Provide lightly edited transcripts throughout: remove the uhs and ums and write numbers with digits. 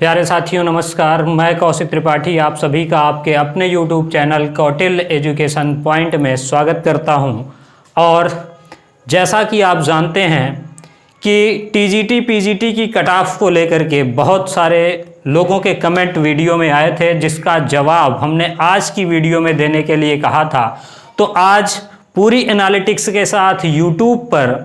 प्यारे साथियों नमस्कार, मैं कौशिक त्रिपाठी आप सभी का आपके अपने YouTube channel Kautilya education point में स्वागत करता हूं। और जैसा कि आप जानते हैं कि टीजीटी पीजीटी की कट ऑफ को लेकर के बहुत सारे लोगों के कमेंट वीडियो में आए थे, जिसका जवाब हमने आज की वीडियो में देने के लिए कहा था। तो आज पूरी एनालिटिक्स के साथ YouTube पर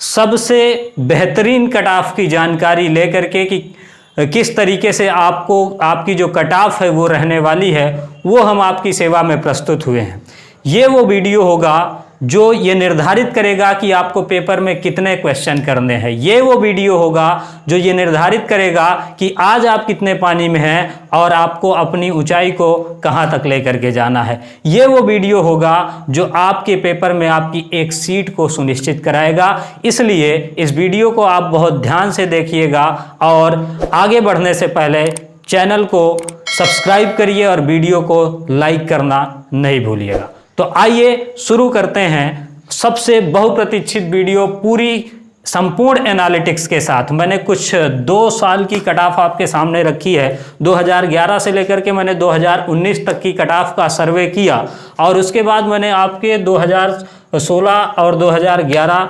सबसे बेहतरीन कट ऑफ की जानकारी लेकर के कि किस तरीके से आपको आपकी जो कट ऑफ है वो रहने वाली है, वो हम आपकी सेवा में प्रस्तुत हुए हैं। ये वो वीडियो होगा जो ये निर्धारित करेगा कि आपको पेपर में कितने क्वेश्चन करने हैं। ये वो वीडियो होगा जो ये निर्धारित करेगा कि आज आप कितने पानी में हैं और आपको अपनी ऊंचाई को कहां तक लेकर के जाना है। ये वो वीडियो होगा जो आपके पेपर में आपकी एक सीट को सुनिश्चित कराएगा। इसलिए इस वीडियो को आप बहुत ध्यान से देखिएगा और आगे बढ़ने से पहले चैनल को सब्सक्राइब करिए और वीडियो को लाइक करना नहीं भूलिएगा। तो आइए शुरू करते हैं सबसे बहुप्रतीक्षित वीडियो पूरी संपूर्ण एनालिटिक्स के साथ। मैंने कुछ 2 साल की कट ऑफ आपके सामने रखी है। 2011 से लेकर के मैंने 2019 तक की कट ऑफ का सर्वे किया और उसके बाद मैंने आपके 2016 और 2011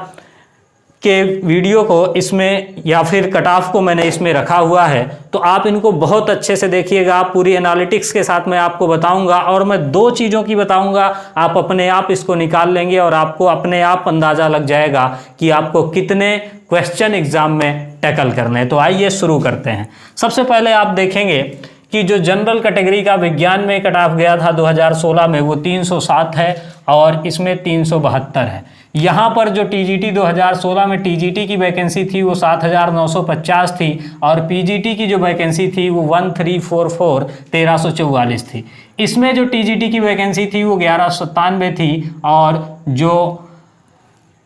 के वीडियो को इसमें या फिर कट ऑफ को मैंने इसमें रखा हुआ है। तो आप इनको बहुत अच्छे से देखिएगा। पूरी एनालिटिक्स के साथ मैं आपको बताऊंगा और मैं 2 चीज़ों की बताऊंगा, आप अपने आप इसको निकाल लेंगे और आपको अपने आप अंदाज़ा लग जाएगा कि आपको कितने क्वेश्चन एग्जाम में टैकल करने हैं। तो आइए शुरू करते हैं। सबसे पहले आप देखेंगे कि जो जनरल कैटेगरी का विज्ञान में कट ऑफ गया था 2016 में वो 307 है और इसमें 372 है। यहाँ पर जो टीजीटी 2016 में टीजीटी की वैकेंसी थी वो 7950 थी और पीजीटी की जो वैकेंसी थी वो 1344 1344 थी। इसमें जो टीजीटी की वैकेंसी थी वो 1197 थी और जो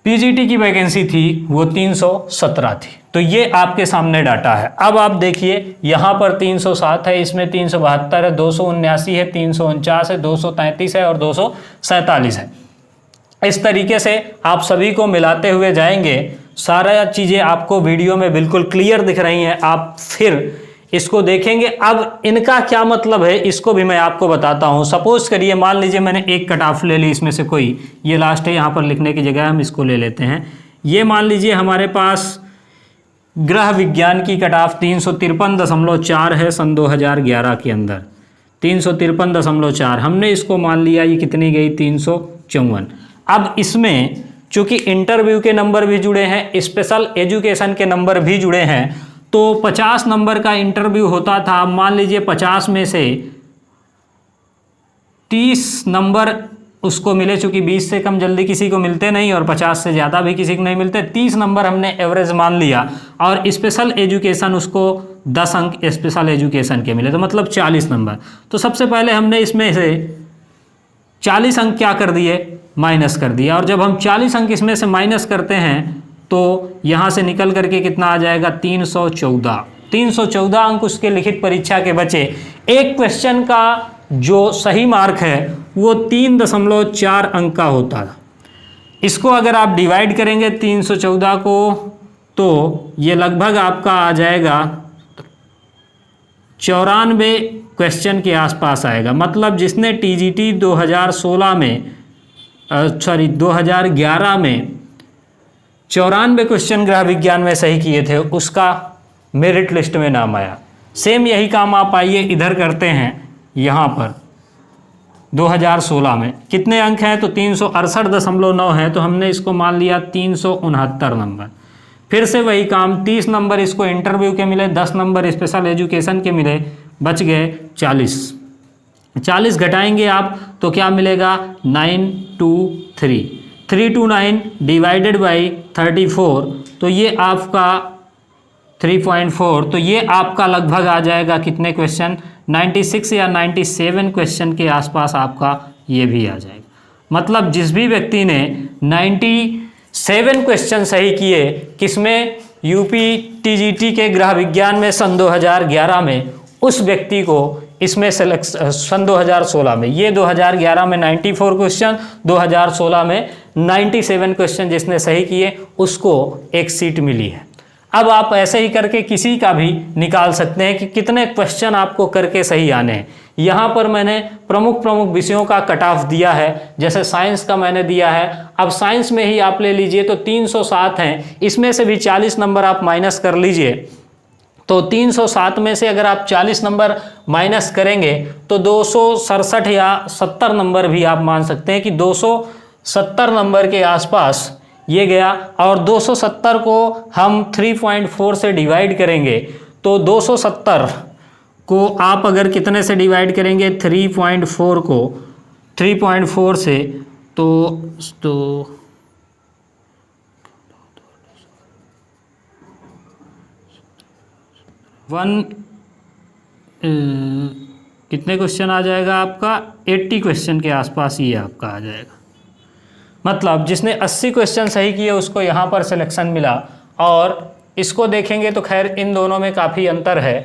पीजीटी की वैकेंसी थी वो 317 थी। तो ये आपके सामने डाटा है। अब आप देखिए यहाँ पर 307 है, इसमें 372 है, 279 है, 349 है, 233 है और 247 है। इस तरीके से आप सभी को मिलाते हुए जाएंगे। सारा चीज़ें आपको वीडियो में बिल्कुल क्लियर दिख रही हैं। आप फिर इसको देखेंगे। अब इनका क्या मतलब है इसको भी मैं आपको बताता हूँ। सपोज करिए, मान लीजिए मैंने एक कट ऑफ ले ली, इसमें से कोई ये लास्ट है, यहाँ पर लिखने की जगह हम इसको ले लेते हैं। ये मान लीजिए हमारे पास गृह विज्ञान की कट ऑफ 353.4 है सन 2011 के अंदर। 353.4 हमने इसको मान लिया, ये कितनी गई 354। अब इसमें चूंकि इंटरव्यू के नंबर भी जुड़े हैं, स्पेशल एजुकेशन के नंबर भी जुड़े हैं, तो 50 नंबर का इंटरव्यू होता था। मान लीजिए 50 में से 30 नंबर उसको मिले, चूंकि 20 से कम जल्दी किसी को मिलते नहीं और 50 से ज़्यादा भी किसी को नहीं मिलते। 30 नंबर हमने एवरेज मान लिया और स्पेशल एजुकेशन उसको 10 अंक स्पेशल एजुकेशन के मिले, तो मतलब 40 नंबर। तो सबसे पहले हमने इसमें से 40 अंक क्या कर दिए, माइनस कर दिया। और जब हम 40 अंक इसमें से माइनस करते हैं तो यहाँ से निकल करके कितना आ जाएगा 314। 314 अंक उसके लिखित परीक्षा के बचे। एक क्वेश्चन का जो सही मार्क है वो 3.4 अंक का होता है। इसको अगर आप डिवाइड करेंगे 314 को तो ये लगभग आपका आ जाएगा 94 क्वेश्चन के आसपास आएगा। मतलब जिसने टीजीटी 2011 में 94 क्वेश्चन गृह विज्ञान में सही किए थे, उसका मेरिट लिस्ट में नाम आया। सेम यही काम आप आइए इधर करते हैं। यहाँ पर 2016 में कितने अंक हैं तो 368.9 है, तो हमने इसको मान लिया 369 नंबर। फिर से वही काम, 30 नंबर इसको इंटरव्यू के मिले, 10 नंबर स्पेशल एजुकेशन के मिले, बच गए 40। 40 घटाएंगे आप तो क्या मिलेगा 923। 329 डिवाइडेड बाई 34 तो ये आपका 3.4, तो ये आपका लगभग आ जाएगा कितने क्वेश्चन 96 या 97 क्वेश्चन के आसपास आपका ये भी आ जाएगा। मतलब जिस भी व्यक्ति ने 97 क्वेश्चन सही किए, किसमें यूपी टीजीटी के गृह विज्ञान में सन 2011 में, उस व्यक्ति को इसमें सन 2016 में, ये 2011 में 94 क्वेश्चन, 2016 में 97 क्वेश्चन जिसने सही किए उसको एक सीट मिली है। अब आप ऐसे ही करके किसी का भी निकाल सकते हैं कि कितने क्वेश्चन आपको करके सही आने हैं। यहाँ पर मैंने प्रमुख विषयों का कट ऑफ दिया है, जैसे साइंस का मैंने दिया है। अब साइंस में ही आप ले लीजिए तो 307 हैं, इसमें से भी 40 नंबर आप माइनस कर लीजिए। तो 307 में से अगर आप 40 नंबर माइनस करेंगे तो 267 या 70 नंबर भी आप मान सकते हैं कि 270 नंबर के आसपास ये गया। और 270 को हम 3.4 से डिवाइड करेंगे तो 270 को आप अगर कितने से डिवाइड करेंगे 3.4 को 3.4 से तो 1 कितने क्वेश्चन आ जाएगा आपका 80 क्वेश्चन के आसपास ये आपका आ जाएगा। मतलब जिसने 80 क्वेश्चन सही किए उसको यहाँ पर सिलेक्शन मिला। और इसको देखेंगे तो खैर इन दोनों में काफ़ी अंतर है,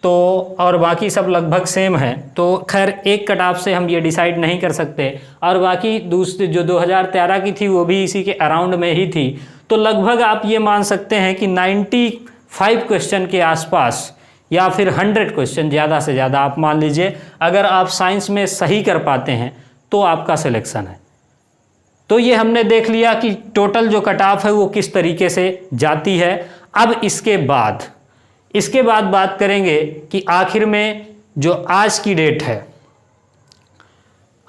तो और बाकी सब लगभग सेम है। तो खैर एक कट ऑफ से हम ये डिसाइड नहीं कर सकते। और बाकी दूसरी जो 2013 की थी वो भी इसी के अराउंड में ही थी। तो लगभग आप ये मान सकते हैं कि 95 क्वेश्चन के आसपास या फिर 100 क्वेश्चन ज़्यादा से ज़्यादा आप मान लीजिए, अगर आप साइंस में सही कर पाते हैं तो आपका सिलेक्शन है। तो ये हमने देख लिया कि टोटल जो कट ऑफ है वो किस तरीके से जाती है। अब इसके बाद बात करेंगे कि आखिर में जो आज की डेट है,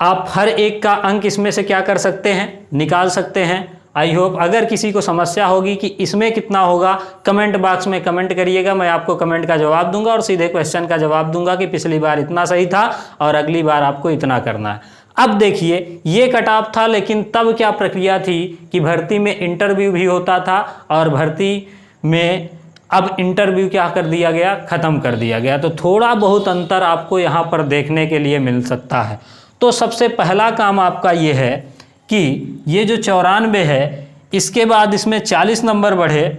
आप हर एक का अंक इसमें से क्या कर सकते हैं, निकाल सकते हैं। आई होप अगर किसी को समस्या होगी कि इसमें कितना होगा, कमेंट बॉक्स में कमेंट करिएगा, मैं आपको कमेंट का जवाब दूंगा और सीधे क्वेश्चन का जवाब दूंगा कि पिछली बार इतना सही था और अगली बार आपको इतना करना है। अब देखिए ये कट ऑफ था, लेकिन तब क्या प्रक्रिया थी कि भर्ती में इंटरव्यू भी होता था और भर्ती में अब इंटरव्यू क्या कर दिया गया, ख़त्म कर दिया गया। तो थोड़ा बहुत अंतर आपको यहाँ पर देखने के लिए मिल सकता है। तो सबसे पहला काम आपका ये है कि ये जो 94 है इसके बाद इसमें 40 नंबर बढ़े,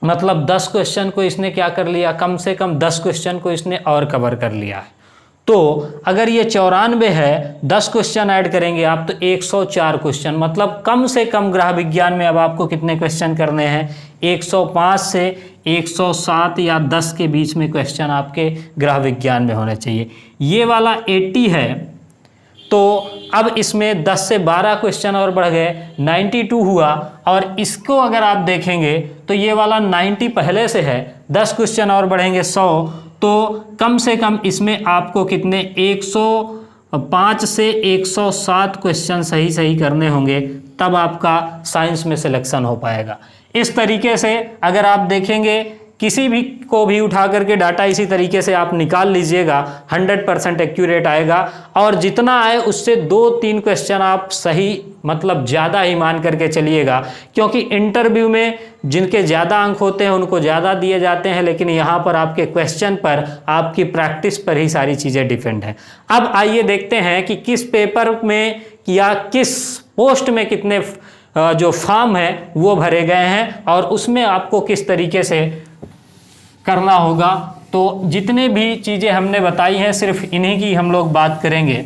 मतलब 10 क्वेश्चन को इसने क्या कर लिया, कम से कम 10 क्वेश्चन को इसने और कवर कर लिया है। तो अगर ये 94 है, 10 क्वेश्चन ऐड करेंगे आप तो 104 क्वेश्चन, मतलब कम से कम ग्रह विज्ञान में अब आपको कितने क्वेश्चन करने हैं, 105 से 107 या 10 के बीच में क्वेश्चन आपके ग्रह विज्ञान में होने चाहिए। ये वाला 80 है तो अब इसमें 10 से 12 क्वेश्चन और बढ़ गए, 92 हुआ। और इसको अगर आप देखेंगे तो ये वाला 90 पहले से है, 10 क्वेश्चन और बढ़ेंगे 100, तो कम से कम इसमें आपको कितने 105 से 107 क्वेश्चन सही करने होंगे, तब आपका साइंस में सिलेक्शन हो पाएगा। इस तरीके से अगर आप देखेंगे किसी भी को भी उठा करके डाटा इसी तरीके से आप निकाल लीजिएगा, 100% एक्यूरेट आएगा। और जितना आए उससे 2-3 क्वेश्चन आप सही मतलब ज़्यादा ही मान करके चलिएगा, क्योंकि इंटरव्यू में जिनके ज़्यादा अंक होते हैं उनको ज़्यादा दिए जाते हैं, लेकिन यहाँ पर आपके क्वेश्चन पर, आपकी प्रैक्टिस पर ही सारी चीज़ें डिपेंड हैं। अब आइए देखते हैं कि किस पेपर में या किस पोस्ट में कितने जो फॉर्म है वो भरे गए हैं और उसमें आपको किस तरीके से करना होगा। तो जितने भी चीज़ें हमने बताई हैं सिर्फ इन्हीं की हम लोग बात करेंगे।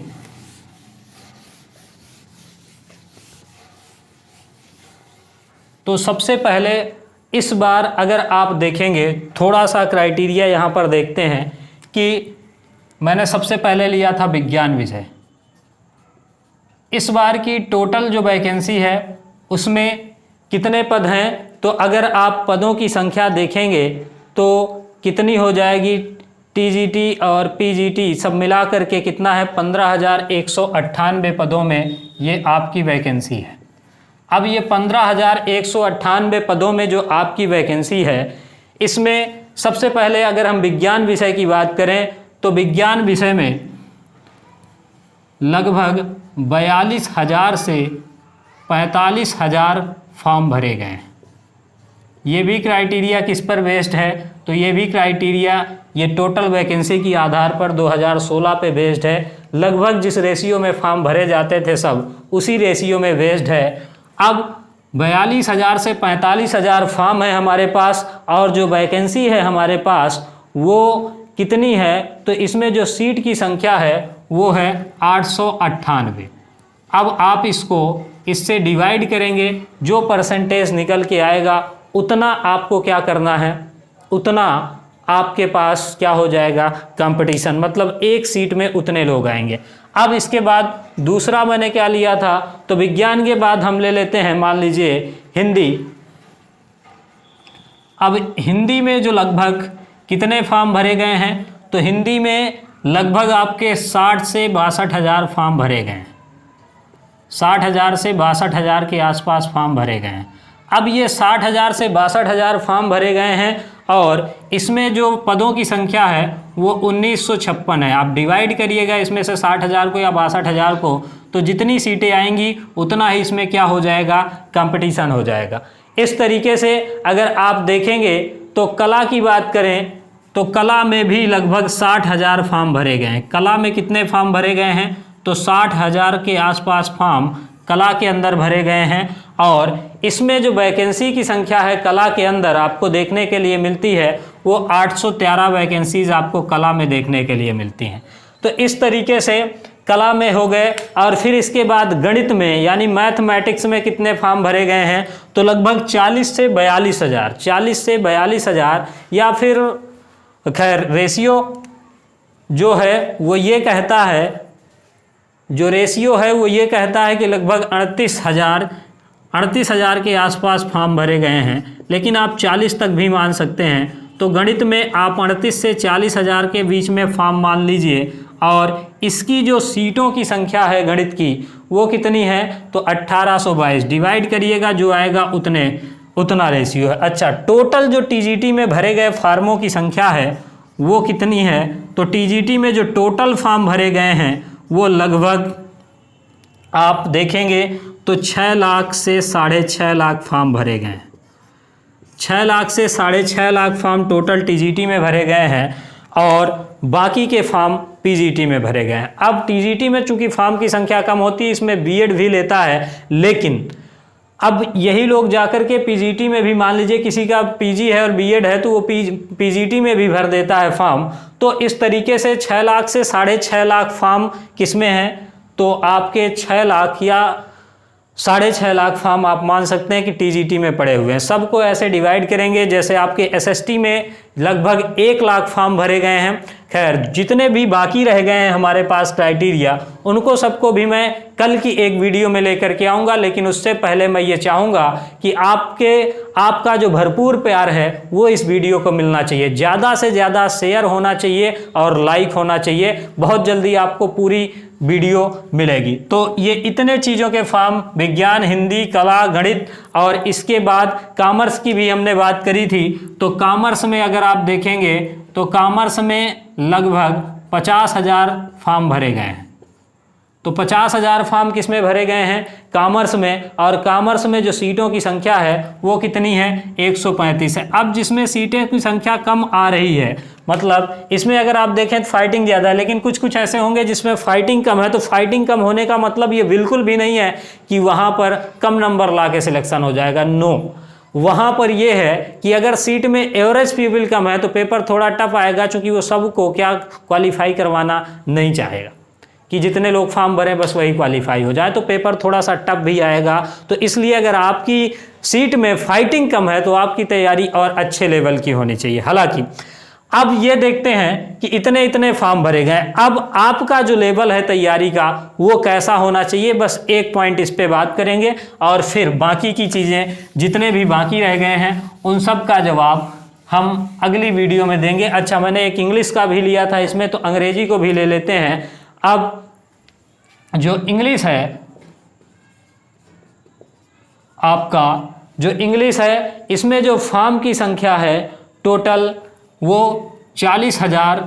तो सबसे पहले इस बार अगर आप देखेंगे थोड़ा सा क्राइटेरिया यहाँ पर देखते हैं कि मैंने सबसे पहले लिया था विज्ञान विषय। इस बार की टोटल जो वैकेंसी है उसमें कितने पद हैं, तो अगर आप पदों की संख्या देखेंगे तो कितनी हो जाएगी, टीजीटी और पीजीटी सब मिला करके कितना है, 15,198 पदों में ये आपकी वैकेंसी है। अब ये 15,198 पदों में जो आपकी वैकेंसी है, इसमें सबसे पहले अगर हम विज्ञान विषय की बात करें तो विज्ञान विषय में लगभग 42,000 से 45,000 फॉर्म भरे गए हैं। ये भी क्राइटेरिया किस पर बेस्ड है, तो ये भी क्राइटेरिया ये टोटल वैकेंसी की आधार पर 2016 पे बेस्ड है। लगभग जिस रेशियो में फॉर्म भरे जाते थे सब उसी रेशियो में बेस्ड है। अब 42,000 से 45,000 फॉर्म है हमारे पास और जो वैकेंसी है हमारे पास वो कितनी है, तो इसमें जो सीट की संख्या है वो है 898। अब आप इसको इससे डिवाइड करेंगे, जो परसेंटेज निकल के आएगा उतना आपको क्या करना है, उतना आपके पास क्या हो जाएगा, कंपटीशन, मतलब एक सीट में उतने लोग आएंगे। अब इसके बाद दूसरा मैंने क्या लिया था, तो विज्ञान के बाद हम ले लेते हैं मान लीजिए हिंदी। अब हिंदी में जो लगभग कितने फॉर्म भरे गए हैं, तो हिंदी में लगभग आपके 60 से 62 हज़ार फॉर्म भरे गए हैं, 60 हज़ार से 62 हज़ार के आसपास फॉर्म भरे गए हैं। अब ये 60 हज़ार से 62 हज़ार फॉर्म भरे गए हैं और इसमें जो पदों की संख्या है वो 1956 है। आप डिवाइड करिएगा इसमें से 60 हज़ार को या 62 हज़ार को, तो जितनी सीटें आएंगी उतना ही इसमें क्या हो जाएगा, कंपटीशन हो जाएगा। इस तरीके से अगर आप देखेंगे तो कला की बात करें तो कला में भी लगभग 60 हज़ार फॉर्म भरे गए हैं। कला में कितने फॉर्म भरे गए हैं, तो 60 हज़ार के आसपास फॉर्म कला के अंदर भरे गए हैं और इसमें जो वैकेंसी की संख्या है कला के अंदर आपको देखने के लिए मिलती है वो 813 वैकेंसीज आपको कला में देखने के लिए मिलती हैं। तो इस तरीके से कला में हो गए। और फिर इसके बाद गणित में यानी मैथमेटिक्स में कितने फॉर्म भरे गए हैं, तो लगभग 40 से 42 हज़ार, 40 से 42 हज़ार, या फिर खैर रेशियो जो है वो ये कहता है, जो रेशियो है वो ये कहता है कि लगभग 38 हज़ार के आसपास फॉर्म भरे गए हैं, लेकिन आप 40 तक भी मान सकते हैं। तो गणित में आप 38 से 40 हज़ार के बीच में फॉर्म मान लीजिए और इसकी जो सीटों की संख्या है गणित की वो कितनी है, तो 1822 डिवाइड करिएगा, जो आएगा उतना रेशियो है। अच्छा, टोटल जो टीजीटी में भरे गए फार्मों की संख्या है वो कितनी है, तो टीजीटी में जो टोटल फॉर्म भरे गए हैं वो लगभग आप देखेंगे तो 6 लाख से 6.5 लाख फॉर्म भरे गए हैं। 6 लाख से 6.5 लाख फॉर्म टोटल टीजीटी में भरे गए हैं और बाकी के फॉर्म पीजीटी में भरे गए हैं। अब टीजीटी में चूंकि फॉर्म की संख्या कम होती है, इसमें बीएड भी लेता है, लेकिन अब यही लोग जाकर के पीजीटी में भी, मान लीजिए किसी का पीजी है और बीएड है तो वो पीजीटी में भी भर देता है फॉर्म। तो इस तरीके से 6 लाख से 6.5 लाख फॉर्म किस में है, तो आपके 6 लाख या 6.5 लाख फॉर्म आप मान सकते हैं कि टीजीटी में पड़े हुए हैं। सबको ऐसे डिवाइड करेंगे जैसे आपके एसएसटी में लगभग 1 लाख फॉर्म भरे गए हैं। खैर, जितने भी बाकी रह गए हैं हमारे पास क्राइटेरिया, उनको सबको भी मैं कल की एक वीडियो में लेकर के आऊँगा, लेकिन उससे पहले मैं ये चाहूँगा कि आपका जो भरपूर प्यार है वो इस वीडियो को मिलना चाहिए, ज़्यादा से ज़्यादा शेयर होना चाहिए और लाइक होना चाहिए। बहुत जल्दी आपको पूरी वीडियो मिलेगी। तो ये इतने चीज़ों के फॉर्म, विज्ञान, हिंदी, कला, गणित और इसके बाद कॉमर्स की भी हमने बात करी थी। तो कॉमर्स में अगर आप देखेंगे तो कॉमर्स में लगभग 50 हज़ार फॉर्म भरे गए हैं। तो 50 हज़ार फॉर्म किस में भरे गए हैं, कॉमर्स में। और कॉमर्स में जो सीटों की संख्या है वो कितनी है, 135 है। अब जिसमें सीटें की संख्या कम आ रही है, मतलब इसमें अगर आप देखें तो फाइटिंग ज़्यादा है, लेकिन कुछ ऐसे होंगे जिसमें फाइटिंग कम है। तो फाइटिंग कम होने का मतलब ये बिल्कुल भी नहीं है कि वहाँ पर कम नंबर ला के सिलेक्शन हो जाएगा, नो। वहाँ पर ये है कि अगर सीट में एवरेज पीपल कम है तो पेपर थोड़ा टफ आएगा, चूँकि वो सबको क्या क्वालिफाई करवाना नहीं चाहेगा कि जितने लोग फॉर्म भरें बस वही क्वालिफाई हो जाए, तो पेपर थोड़ा सा टफ भी आएगा। तो इसलिए अगर आपकी सीट में फाइटिंग कम है तो आपकी तैयारी और अच्छे लेवल की होनी चाहिए। हालांकि अब ये देखते हैं कि इतने फॉर्म भरे गए, अब आपका जो लेवल है तैयारी का वो कैसा होना चाहिए, बस एक पॉइंट इस पे बात करेंगे और फिर बाकी की चीज़ें जितने भी बाकी रह गए हैं उन सब का जवाब हम अगली वीडियो में देंगे। अच्छा, मैंने एक इंग्लिश का भी लिया था इसमें, तो अंग्रेजी को भी ले लेते हैं। अब जो इंग्लिश है, आपका जो इंग्लिश है, इसमें जो फॉर्म की संख्या है टोटल वो 40 हज़ार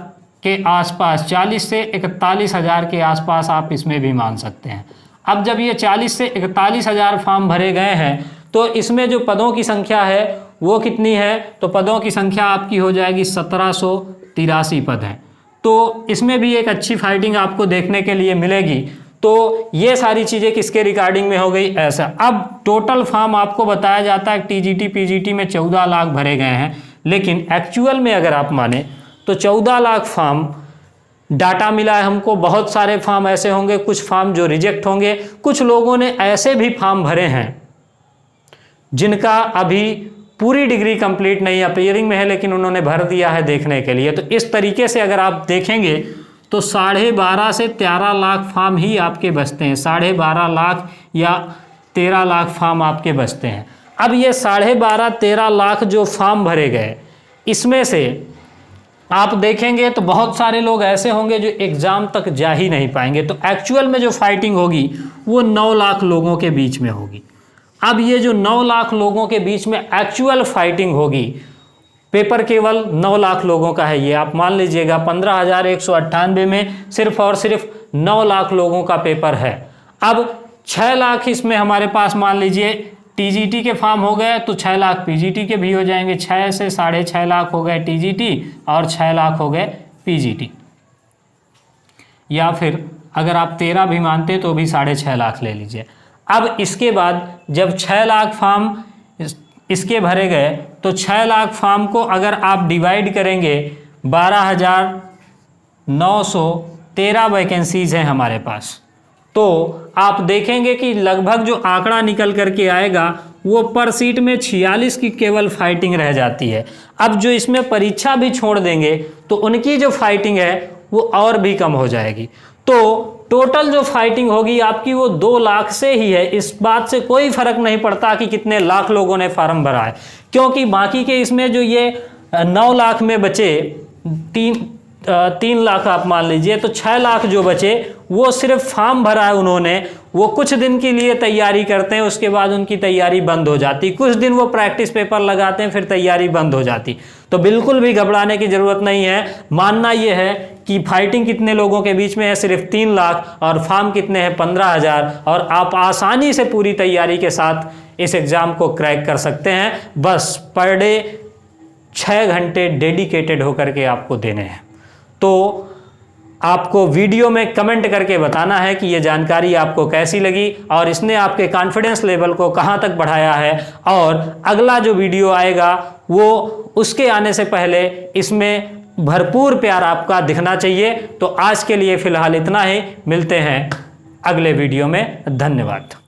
के आसपास, 40 से 41 हज़ार के आसपास आप इसमें भी मान सकते हैं। अब जब ये 40 से 41 हज़ार फॉर्म भरे गए हैं तो इसमें जो पदों की संख्या है वो कितनी है, तो पदों की संख्या आपकी हो जाएगी 1783 पद हैं। तो इसमें भी एक अच्छी फाइटिंग आपको देखने के लिए मिलेगी। तो ये सारी चीज़ें किसके रिगार्डिंग में हो गई, ऐसा। अब टोटल फॉर्म आपको बताया जाता है टीजीटी पीजीटी में 14 लाख भरे गए हैं, लेकिन एक्चुअल में अगर आप माने तो 14 लाख फॉर्म डाटा मिला है हमको। बहुत सारे फॉर्म ऐसे होंगे, कुछ फॉर्म जो रिजेक्ट होंगे, कुछ लोगों ने ऐसे भी फॉर्म भरे हैं जिनका अभी पूरी डिग्री कंप्लीट नहीं अपीयरिंग में है, लेकिन उन्होंने भर दिया है देखने के लिए। तो इस तरीके से अगर आप देखेंगे तो 12.5 से 13 लाख फॉर्म ही आपके बचते हैं, 12.5 लाख या 13 लाख फॉर्म आपके बचते हैं। अब ये 12.5-13 लाख जो फॉर्म भरे गए, इसमें से आप देखेंगे तो बहुत सारे लोग ऐसे होंगे जो एग्ज़ाम तक जा ही नहीं पाएंगे। तो एक्चुअल में जो फाइटिंग होगी वो 9 लाख लोगों के बीच में होगी। अब ये जो 9 लाख लोगों के बीच में एक्चुअल फाइटिंग होगी, पेपर केवल 9 लाख लोगों का है। ये आप मान लीजिएगा 15,198 में सिर्फ और सिर्फ 9 लाख लोगों का पेपर है। अब 6 लाख इसमें हमारे पास मान लीजिए टीजीटी के फॉर्म हो गए, तो 6 लाख पीजीटी के भी हो जाएंगे। 6 से 6.5 लाख हो गए टीजीटी और 6 लाख हो गए पीजीटी। या फिर अगर आप 13 भी मानते तो भी 6.5 लाख ले लीजिए। अब इसके बाद जब 6 लाख फॉर्म इसके भरे गए तो 6 लाख फॉर्म को अगर आप डिवाइड करेंगे, 12,913 वैकेंसीज हैं हमारे पास, तो आप देखेंगे कि लगभग जो आंकड़ा निकल करके आएगा वो पर सीट में 46 की केवल फाइटिंग रह जाती है। अब जो इसमें परीक्षा भी छोड़ देंगे तो उनकी जो फाइटिंग है वो और भी कम हो जाएगी। तो टोटल जो फाइटिंग होगी आपकी वो 2 लाख से ही है। इस बात से कोई फर्क नहीं पड़ता कि कितने लाख लोगों ने फॉर्म भरा है, क्योंकि बाकी के इसमें जो ये 9 लाख में बचे 3 लाख आप मान लीजिए, तो 6 लाख जो बचे वो सिर्फ फॉर्म भरा है उन्होंने, वो कुछ दिन के लिए तैयारी करते हैं, उसके बाद उनकी तैयारी बंद हो जाती। कुछ दिन वो प्रैक्टिस पेपर लगाते हैं, फिर तैयारी बंद हो जाती। तो बिल्कुल भी घबराने की ज़रूरत नहीं है। मानना ये है कि फाइटिंग कितने लोगों के बीच में है, सिर्फ 3 लाख, और फॉर्म कितने हैं 15,000, और आप आसानी से पूरी तैयारी के साथ इस एग्ज़ाम को क्रैक कर सकते हैं। बस पर डे 6 घंटे डेडिकेटेड होकर के आपको देने हैं। तो आपको वीडियो में कमेंट करके बताना है कि ये जानकारी आपको कैसी लगी और इसने आपके कॉन्फिडेंस लेवल को कहाँ तक बढ़ाया है, और अगला जो वीडियो आएगा वो उसके आने से पहले इसमें भरपूर प्यार आपका दिखना चाहिए। तो आज के लिए फ़िलहाल इतना ही, मिलते हैं अगले वीडियो में। धन्यवाद।